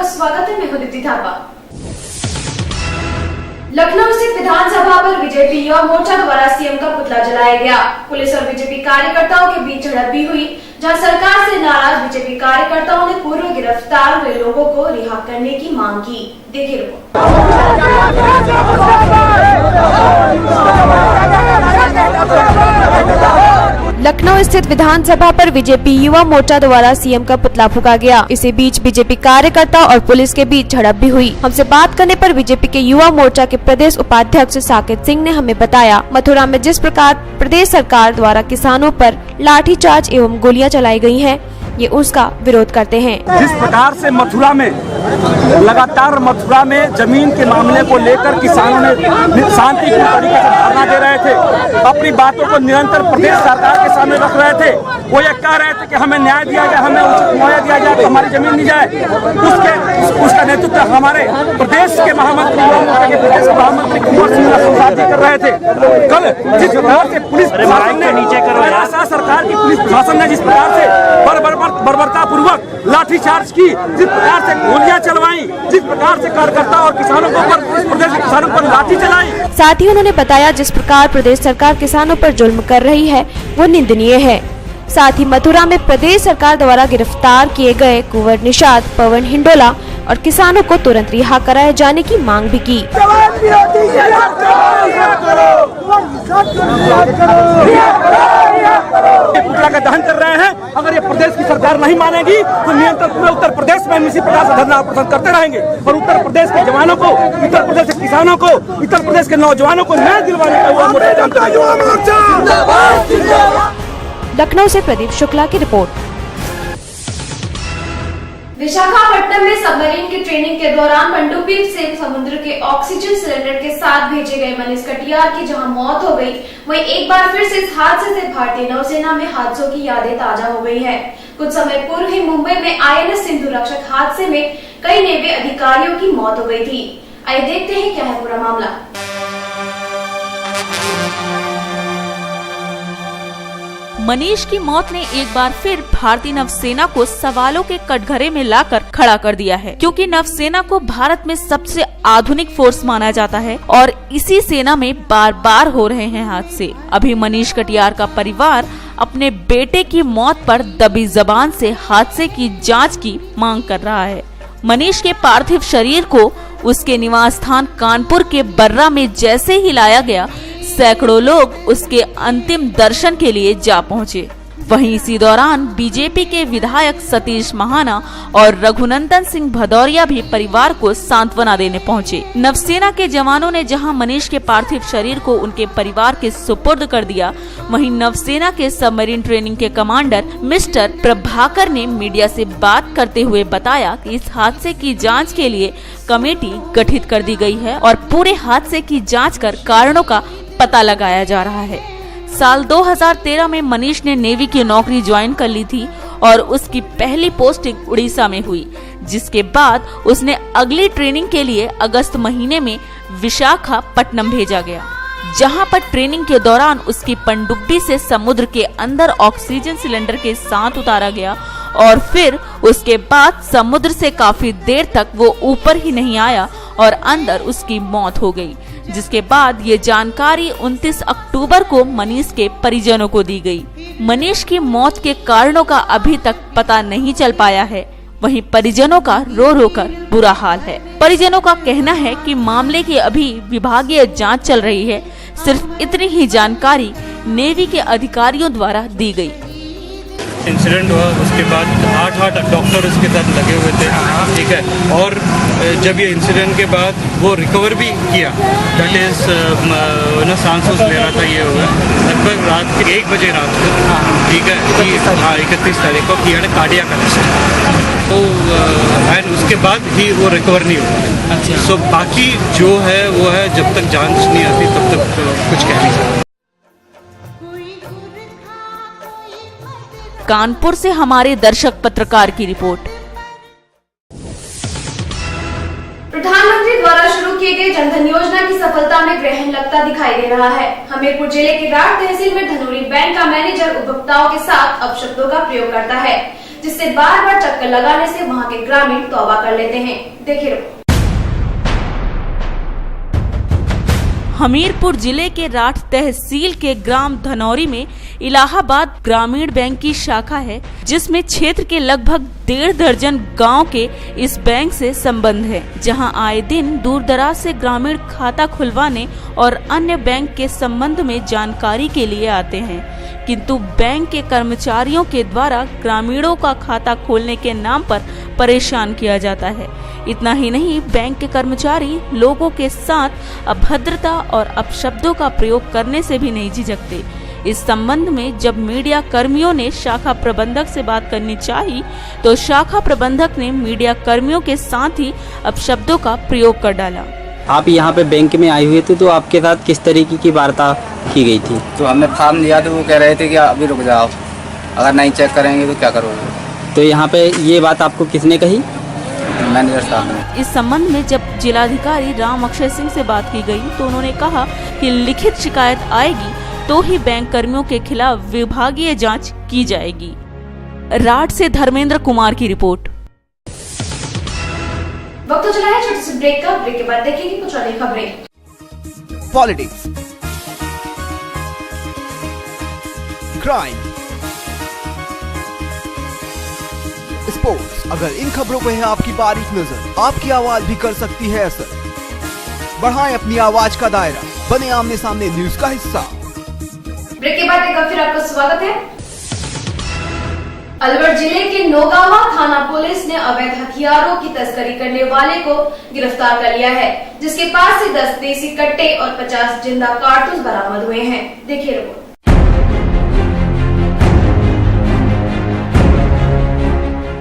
स्वागत है। मैं हूं दीप्ति थापा। लखनऊ स्थित विधानसभा पर बीजेपी युवा मोर्चा द्वारा सीएम का पुतला जलाया गया। पुलिस और बीजेपी कार्यकर्ताओं के बीच झड़प भी हुई, जहां सरकार से नाराज बीजेपी कार्यकर्ताओं ने पूर्व गिरफ्तार हुए लोगों को रिहा करने की मांग की। देखिए रिपोर्ट। लखनऊ स्थित विधानसभा पर बीजेपी युवा मोर्चा द्वारा सीएम का पुतला फूंका गया। इसी बीच बीजेपी कार्यकर्ता और पुलिस के बीच झड़प भी हुई। हमसे बात करने पर बीजेपी के युवा मोर्चा के प्रदेश उपाध्यक्ष साकेत सिंह ने हमें बताया, मथुरा में जिस प्रकार प्रदेश सरकार द्वारा किसानों पर लाठीचार्ज एवं गोलियां चलाई गई हैं, ये उसका विरोध करते हैं। जिस प्रकार से मथुरा में लगातार जमीन के मामले को लेकर किसानों ने शांतिपूर्ण तरीके से धरना दे रहे थे, अपनी बातों को निरंतर प्रदेश सरकार के सामने रख रहे थे। वो ये कह रहे थे कि हमें न्याय दिया जाए, हमें उचित मुआवजा दिया जाए, तो हमारी जमीन दी जाए। उसका नेतृत्व हमारे प्रदेश के महामंत्री कुंवर सिंह कर रहे थे। कल जिस प्रकार से पुलिस प्रशासन ने सरकार की पुलिस प्रशासन ने जिस प्रकार से बर्बरता पूर्वक लाठीचार्ज की, जिस प्रकार से गोलियां चलवाई, जिस प्रकार से कार्यकर्ता और किसानों को प्रदेश के किसानों पर लाठी चलाई। साथ ही उन्होंने बताया, जिस प्रकार प्रदेश सरकार किसानों पर जुल्म कर रही है वो निंदनीय है। साथ ही मथुरा में प्रदेश सरकार द्वारा गिरफ्तार किए गए कुंवर निषाद, पवन हिंडोला और किसानों को तुरंत रिहा कराए जाने की मांग भी की। पुतला का दहन कर रहे हैं। अगर ये प्रदेश की सरकार नहीं मानेगी तो निरंतर पूरे उत्तर प्रदेश में इसी प्रकार से धरना प्रदर्शन करते रहेंगे और उत्तर प्रदेश के जवानों को, उत्तर प्रदेश के किसानों को, उत्तर प्रदेश के नौजवानों को न्याय दिलवाने का लखनऊ से प्रदीप शुक्ला की रिपोर्ट। विशाखापट्टनम में सबमरीन की ट्रेनिंग के दौरान पनडुब्बी से समुद्र के ऑक्सीजन सिलेंडर के साथ भेजे गए मनीष कटियार की जहां मौत हो गई, वहीं एक बार फिर से इस हादसे से भारतीय नौसेना में हादसों की यादें ताजा हो गई हैं। कुछ समय पूर्व ही मुंबई में INS सिंधु रक्षक हादसे में कई नेवी अधिकारियों की मौत हो गई थी। आइए देखते हैं क्या है पूरा मामला। मनीष की मौत ने एक बार फिर भारतीय नौसेना को सवालों के कटघरे में लाकर खड़ा कर दिया है, क्योंकि नौसेना को भारत में सबसे आधुनिक फोर्स माना जाता है और इसी सेना में बार बार हो रहे हैं हादसे। अभी मनीष कटियार का परिवार अपने बेटे की मौत पर दबी जबान से हादसे की जांच की मांग कर रहा है। मनीष के पार्थिव शरीर को उसके निवास स्थान कानपुर के बर्रा में जैसे ही लाया गया, सैकड़ों लोग उसके अंतिम दर्शन के लिए जा पहुंचे। वहीं इसी दौरान बीजेपी के विधायक सतीश महाना और रघुनंदन सिंह भदौरिया भी परिवार को सांत्वना देने पहुंचे। नौसेना के जवानों ने जहां मनीष के पार्थिव शरीर को उनके परिवार के सुपुर्द कर दिया, वहीं नौसेना के सबमरीन ट्रेनिंग के कमांडर मिस्टर प्रभाकर ने मीडिया से बात करते हुए बताया कि इस हादसे की जांच के लिए कमेटी गठित कर दी गई है और पूरे हादसे की जांच कर कारणों का पता लगाया जा रहा है। साल 2013 में मनीष ने नेवी की नौकरी ज्वाइन कर ली थी और उसकी पहली पोस्टिंग उड़ीसा में हुई, जिसके बाद उसने अगली ट्रेनिंग के लिए अगस्त महीने में विशाखापट्टनम भेजा गया, जहां पर ट्रेनिंग के दौरान उसकी पनडुब्बी से समुद्र के अंदर ऑक्सीजन सिलेंडर के साथ उतारा गया और फिर उसके बाद समुद्र से काफी देर तक वो ऊपर ही नहीं आया और अंदर उसकी मौत हो गई, जिसके बाद ये जानकारी 29 अक्टूबर को मनीष के परिजनों को दी गई। मनीष की मौत के कारणों का अभी तक पता नहीं चल पाया है। वहीं परिजनों का रो रो कर बुरा हाल है। परिजनों का कहना है कि मामले की अभी विभागीय जांच चल रही है। सिर्फ इतनी ही जानकारी नेवी के अधिकारियों द्वारा दी गई। इंसिडेंट हुआ उसके बाद 8 डॉक्टर उसके साथ लगे हुए थे, ठीक है, और जब ये इंसिडेंट के बाद वो रिकवर भी किया, दैट इज सांस ले रहा था, ये हुआ लगभग रात के 1 बजे रात को, ठीक है, 31 तारीख को किया कार्डियक अरेस्ट, तो एंड उसके बाद ही वो रिकवर नहीं हुआ। अच्छा, सो बाकी जो है वो है, जब तक जांच नहीं आती तब तक कुछ कह नहीं सकते। कानपुर से हमारे दर्शक पत्रकार की रिपोर्ट। प्रधानमंत्री द्वारा शुरू किए गए जनधन योजना की सफलता में ग्रहण लगता दिखाई दे रहा है। हमीरपुर जिले के राठ तहसील में धनोरी बैंक का मैनेजर उपभोक्ताओं के साथ अपशब्दों का प्रयोग करता है। जिससे बार बार चक्कर लगाने से वहां के ग्रामीण तौबा कर लेते हैं। देखिए रिपोर्ट। हमीरपुर जिले के राठ तहसील के ग्राम धनौरी में इलाहाबाद ग्रामीण बैंक की शाखा है, जिसमें क्षेत्र के लगभग 1.5 दर्जन गांव के इस बैंक से संबंध है, जहां आए दिन दूर दराज से ग्रामीण खाता खुलवाने और अन्य बैंक के संबंध में जानकारी के लिए आते हैं, किंतु बैंक के कर्मचारियों के द्वारा ग्रामीणों का खाता खोलने के नाम पर परेशान किया जाता है। इतना ही नहीं, बैंक के कर्मचारी लोगों के साथ अभद्रता और अपशब्दों का प्रयोग करने से भी नहीं झिझकते। इस संबंध में जब मीडिया कर्मियों ने शाखा प्रबंधक से बात करनी चाहिए, तो शाखा प्रबंधक ने मीडिया कर्मियों के साथ ही अपशब्दों का प्रयोग कर डाला। आप यहाँ पे बैंक में आए हुए थे, तो आपके साथ किस तरीके की वार्ता की गई थी? तो हमने फॉर्म लिया तो वो कह रहे थे कि अभी रुक जाओ, अगर नहीं चेक करेंगे तो क्या करोगे। तो यहाँ पे ये बात आपको किसने कही? मैनेजर साहब ने। इस संबंध में जब जिलाधिकारी राम अक्षय सिंह से बात की गई, तो उन्होंने कहा कि लिखित शिकायत आएगी तो ही बैंक कर्मियों के खिलाफ विभागीय जांच की जाएगी। राठ से धर्मेंद्र कुमार की रिपोर्ट। वक्त हो चला है छोटे से ब्रेक का। ब्रेक के बाद देखेंगे कुछ अन्य खबरें। Politics, crime, sports. अगर इन खबरों पे है आपकी बारीक नजर, आपकी आवाज भी कर सकती है असर। बढ़ाएं अपनी आवाज का दायरा, बने आमने सामने न्यूज का हिस्सा। ब्रेक के बाद एक बार फिर आपका स्वागत है। अलवर जिले के नौगावा थाना पुलिस ने अवैध हथियारों की तस्करी करने वाले को गिरफ्तार कर लिया है, जिसके पास से 10 देसी कट्टे और 50 जिंदा कारतूस बरामद हुए हैं। देखिए रिपोर्ट।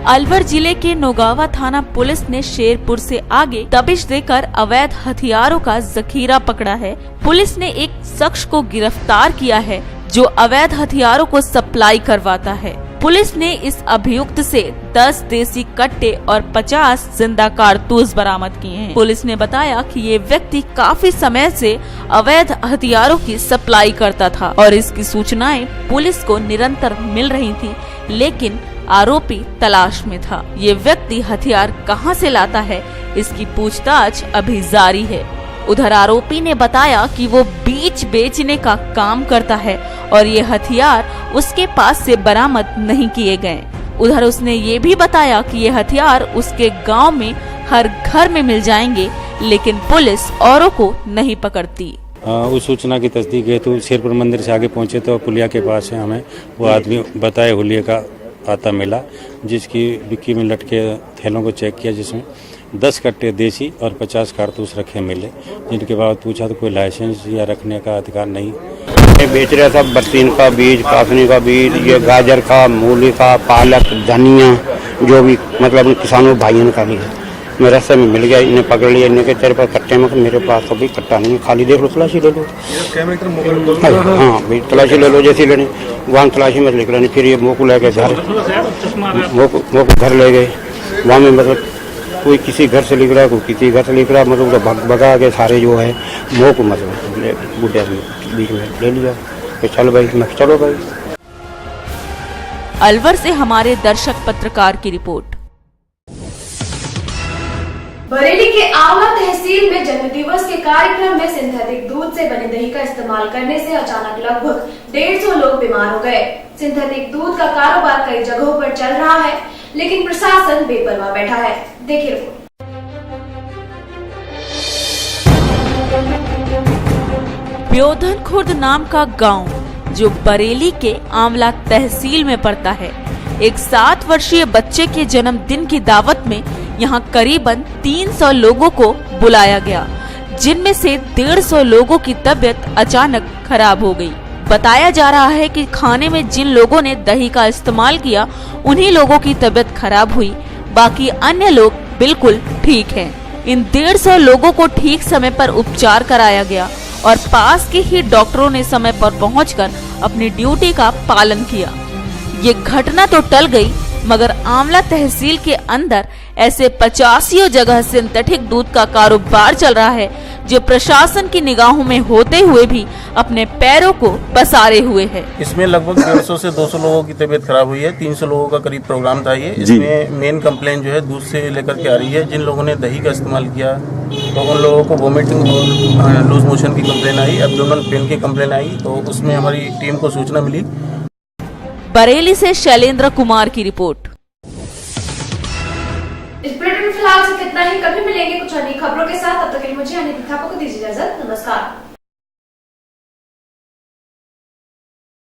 अलवर जिले के नौगावा थाना पुलिस ने शेरपुर से आगे दबिश देकर अवैध हथियारों का जखीरा पकड़ा है। पुलिस ने एक शख्स को गिरफ्तार किया है जो अवैध हथियारों को सप्लाई करवाता है। पुलिस ने इस अभियुक्त से 10 देसी कट्टे और 50 जिंदा कारतूस बरामद किए हैं। पुलिस ने बताया कि ये व्यक्ति काफी समय से अवैध हथियारों की सप्लाई करता था और इसकी सूचनाएं पुलिस को निरंतर मिल रही थी, लेकिन आरोपी तलाश में था। ये व्यक्ति हथियार कहां से लाता है, इसकी पूछताछ अभी जारी है। उधर आरोपी ने बताया कि वो बीज बेचने का काम करता है और ये हथियार उसके पास से बरामद नहीं किए गए। उधर उसने ये भी बताया कि ये हथियार उसके गांव में हर घर में मिल जाएंगे, लेकिन पुलिस औरों को नहीं पकड़ती। उस सूचना की तस्दीक हेतु शेरपुर मंदिर से आगे पहुंचे तो पुलिया के पास से हमें वो आदमी बताए हुलिये का आता मिला, जिसकी डिक्की में लटके थैलों को चेक किया, जिसमें 10 कट्टे देसी और 50 कारतूस रखे मिले, जिनके बाद पूछा तो कोई लाइसेंस या रखने का अधिकार नहीं। ये बेच रहे सब बरसीन का बीज, काफनी का बीज, ये गाजर का, मूली का, पालक, धनिया, जो भी मतलब किसानों भाइयों का लिए। मैं रास्ते में मिल गया, इन्हें पकड़ लिया, इन्हें के तेरे पास कट्टे में, मेरे पास कभी कट्टा नहीं है, खाली देख लो, तलाशी ले लो। हाँ भाई तलाशी ले लो, जैसी लेनी वहाँ तलाशी में लिख लेनी। फिर ये मुँह को ले गए घर, मुँह को घर ले गए। वहाँ में मतलब कोई किसी घर से लिख रहा है, कोई किसी घर से लिख रहा है, मतलब भगा के सारे जो है मुँह को मतलब बुढ़िया बीच में ले लिया। चलो भाई, मैं चलो भाई। अलवर से हमारे दर्शक पत्रकार की रिपोर्ट। बरेली के आंवला तहसील में जन्मदिवस के कार्यक्रम में सिंथेटिक दूध से बने दही का इस्तेमाल करने से अचानक लगभग 150 लोग बीमार हो गए। सिंथेटिक दूध का कारोबार कई जगहों पर चल रहा है, लेकिन प्रशासन बेपरवाह बैठा है। देखिए रिपोर्ट। ब्योधन खुर्द नाम का गांव, जो बरेली के आंवला तहसील में पड़ता है, एक 7 वर्षीय बच्चे के जन्मदिन की दावत में यहाँ करीबन 300 लोगों को बुलाया गया, जिनमें से 150 लोगों की तबीयत अचानक खराब हो गई। बताया जा रहा है कि खाने में जिन लोगों ने दही का इस्तेमाल किया, उन्हीं लोगों की तबीयत खराब हुई, बाकी अन्य लोग बिल्कुल ठीक हैं। इन 150 लोगों को ठीक समय पर उपचार कराया गया और पास के ही डॉक्टरों ने समय पर पहुंचकर अपनी ड्यूटी का पालन किया। ये घटना तो टल गई, मगर आंवला तहसील के अंदर ऐसे 85 जगह सिंथेटिक दूध का कारोबार चल रहा है, जो प्रशासन की निगाहों में होते हुए भी अपने पैरों को पसारे हुए है। इसमें लगभग 150 से 200 लोगों की तबीयत खराब हुई है। 300 लोगों का करीब प्रोग्राम था ये। इसमें मेन कंप्लेन जो है दूध से लेकर के आ रही है। जिन लोगों ने दही का इस्तेमाल किया तो उन लोगों को वोमिटिंग और लूज मोशन की कंप्लेन आई, एब्डोमिनल पेन की कंप्लेन आई। तो उसमें हमारी टीम को सूचना मिली। बरेली से शैलेंद्र कुमार की रिपोर्ट। इस बुलेटिन में फिलहाल सिर्फ इतना ही। कभी मिलेंगे कुछ अन्य खबरों के साथ। तब तक के लिए मुझे अनिता को दीजिए इजाजत। नमस्कार।